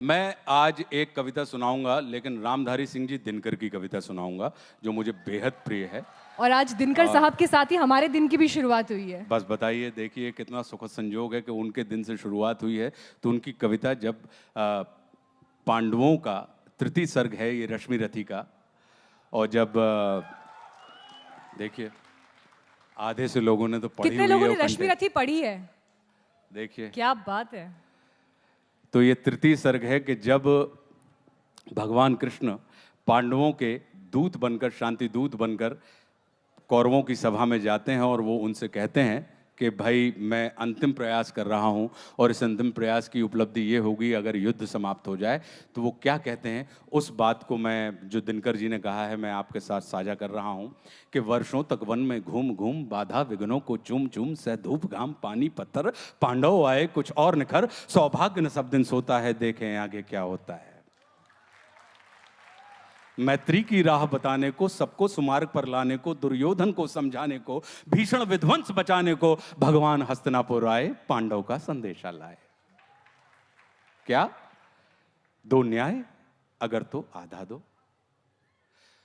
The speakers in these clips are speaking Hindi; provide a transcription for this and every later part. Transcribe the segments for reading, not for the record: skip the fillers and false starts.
मैं आज एक कविता सुनाऊंगा, लेकिन रामधारी सिंह जी दिनकर की कविता सुनाऊंगा जो मुझे बेहद प्रिय है। और आज दिनकर साहब के साथ ही हमारे दिन की भी शुरुआत हुई है। बस बताइए, देखिए कितना सुखद संयोग है कि उनके दिन से शुरुआत हुई है। तो उनकी कविता जब पांडवों का तृतीय सर्ग है ये रश्मि रथी का, और जब देखिए आधे से लोगों ने तो पढ़ी कितने हुई है लोगों ने वो रश्मि कंठे। रथी पढ़ी है? देखिए क्या बात है। तो ये तृतीय सर्ग है कि जब भगवान कृष्ण पांडवों के दूत बनकर, शांति दूत बनकर कौरवों की सभा में जाते हैं और वो उनसे कहते हैं कि भाई मैं अंतिम प्रयास कर रहा हूँ और इस अंतिम प्रयास की उपलब्धि ये होगी अगर युद्ध समाप्त हो जाए। तो वो क्या कहते हैं, उस बात को मैं, जो दिनकर जी ने कहा है, मैं आपके साथ साझा कर रहा हूँ कि वर्षों तक वन में घूम घूम बाधा विघ्नों को चूम चूम सह धूप घाम पानी पत्थर पांडव आए कुछ और निखर सौभाग्य न सब दिन सोता है देखें आगे क्या होता है। मैत्री की राह बताने को, सबको सुमार्ग पर लाने को, दुर्योधन को समझाने को, भीषण विध्वंस बचाने को भगवान हस्तिनापुर आए, पांडव का संदेशा लाए। क्या? दो न्याय अगर तो आधा दो,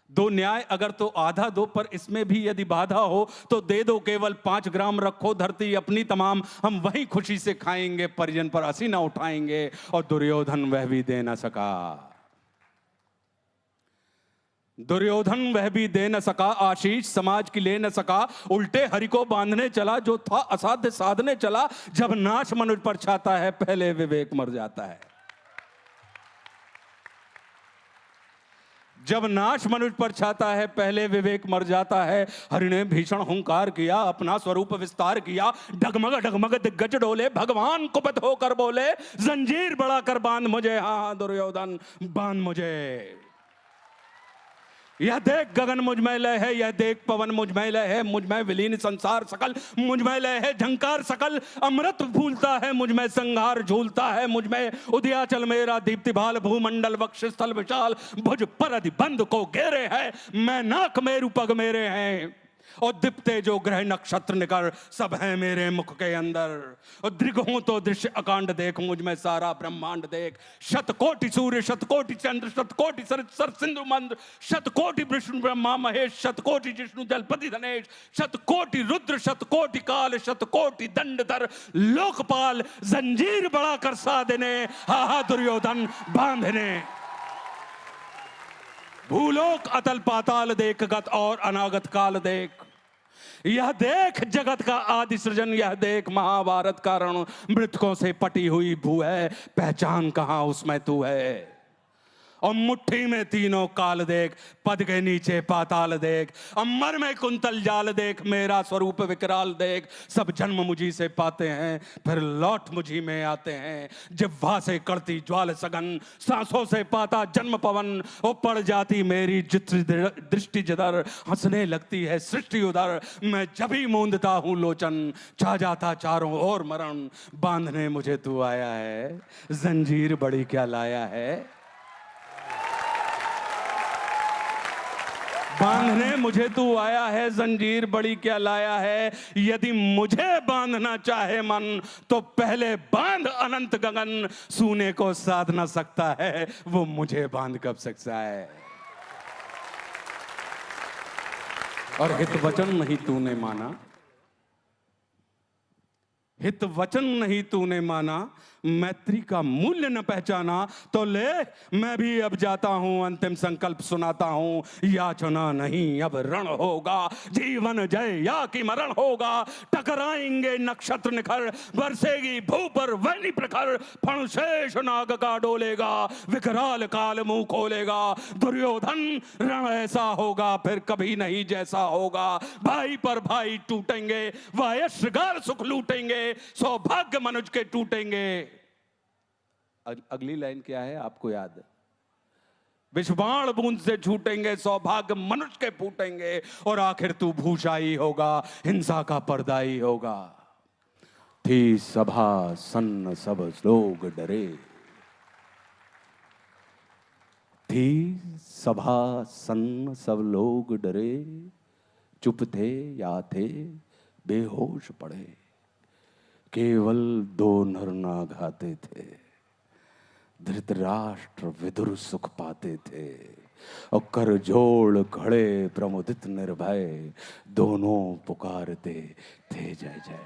दो न्याय अगर तो आधा दो, पर इसमें भी यदि बाधा हो तो दे दो केवल 5 ग्राम, रखो धरती अपनी तमाम, हम वही खुशी से खाएंगे, परिजन पर हंसी ना उठाएंगे। और दुर्योधन वह भी दे ना सका, दुर्योधन वह भी दे न सका, आशीष समाज की ले न सका, उल्टे हरि को बांधने चला, जो था असाध्य साधने चला। जब नाश मनुष्य पर छाता है पहले विवेक मर जाता है, जब नाश मनुष्य पर छाता है पहले विवेक मर जाता है। हरि ने भीषण हुंकार किया, अपना स्वरूप विस्तार किया, डगमग डगमग दिग्गज डोले, भगवान कुपित होकर बोले, जंजीर बढ़ाकर बांध मुझे, हाँ दुर्योधन बांध मुझे। यह देख गगन मुझ में लय है, यह देख पवन मुझ में लय है, मुझ में विलीन संसार सकल, मुझ में लय है झंकार सकल, अमृत फूलता है मुझ में, संहार झूलता है मुझ में, उदयाचल मेरा दीप्ति भाल, भूमंडल वक्ष स्थल विशाल, भुज पर अधिबंध को घेरे है, मैं नाक मेरु पग मेरे हैं, और दीप्ते जो ग्रह नक्षत्र निकर सब है मेरे मुख के अंदर। और दृग हूं तो दृश्य अकांड देख, मुझ में सारा ब्रह्मांड देख, शतकोटि सूर्य शतकोटि चंद्र शतकोटि सर सिंधु मंद्र, शतकोटि विष्णु ब्रह्मा महेश, शतकोटि जिष्णु जलपति धनेश, शतकोटि रुद्र शतकोटि काल, शतकोटि दंडधर लोकपाल, जंजीर बढ़ाकर साधने, हा हा दुर्योधन बांधने। भूलोक अतल पाताल देख, गत और अनागत काल देख, यह देख जगत का आदि सृजन, यह देख महाभारत का रण, मृतकों से पटी हुई भू है, पहचान कहां उसमें तू है। और मुट्ठी में तीनों काल देख, पद के नीचे पाताल देख, अमर में कुंतल जाल देख, मेरा स्वरूप विकराल देख, सब जन्म मुझी से पाते हैं फिर लौट मुझी में आते हैं, जिह्वा से करती ज्वाल सघन, सांसों से पाता जन्म पवन, वो पड़ जाती मेरी दृष्टि जिधर, हंसने लगती है सृष्टि उधर, मैं जब ही मूंदता हूं लोचन, छा जाता चारों ओर मरण, बांधने मुझे तू आया है, जंजीर बड़ी क्या लाया है, बांधने मुझे तू आया है, जंजीर बड़ी क्या लाया है। यदि मुझे बांधना चाहे मन तो पहले बांध अनंत गगन, सूने को साध ना सकता है वो मुझे बांध कब सकता है। और हित वचन नहीं तूने माना, हित वचन नहीं तूने माना, मैत्री का मूल्य न पहचाना, तो ले मैं भी अब जाता हूं, अंतिम संकल्प सुनाता हूं, याचना नहीं अब रण होगा, जीवन जय या कि मरण होगा, टकराएंगे नक्षत्र निखर, बरसेगी भू पर वैनी प्रखर, फणशेष नाग का डोलेगा, विकराल काल मुंह खोलेगा, दुर्योधन रण ऐसा होगा फिर कभी नहीं जैसा होगा, भाई पर भाई टूटेंगे, वायश्रगार सुख लूटेंगे, सौभाग्य मनुज के टूटेंगे। अगली लाइन क्या है आपको याद है? विषबाण बूंद से छूटेंगे, सौभाग्य मनुष्य के फूटेंगे, और आखिर तू भूषाई होगा, हिंसा का पर्दाई होगा। थी सभा सन्न सब लोग डरे, थी सभा सन्न सब लोग डरे, चुप थे या थे बेहोश पड़े, केवल 2 नर नाग आते थे, धृतराष्ट्र विदुर सुख पाते थे और कर जोड़ खड़े प्रमुदित निर्भय दोनों पुकारते थे जय जय।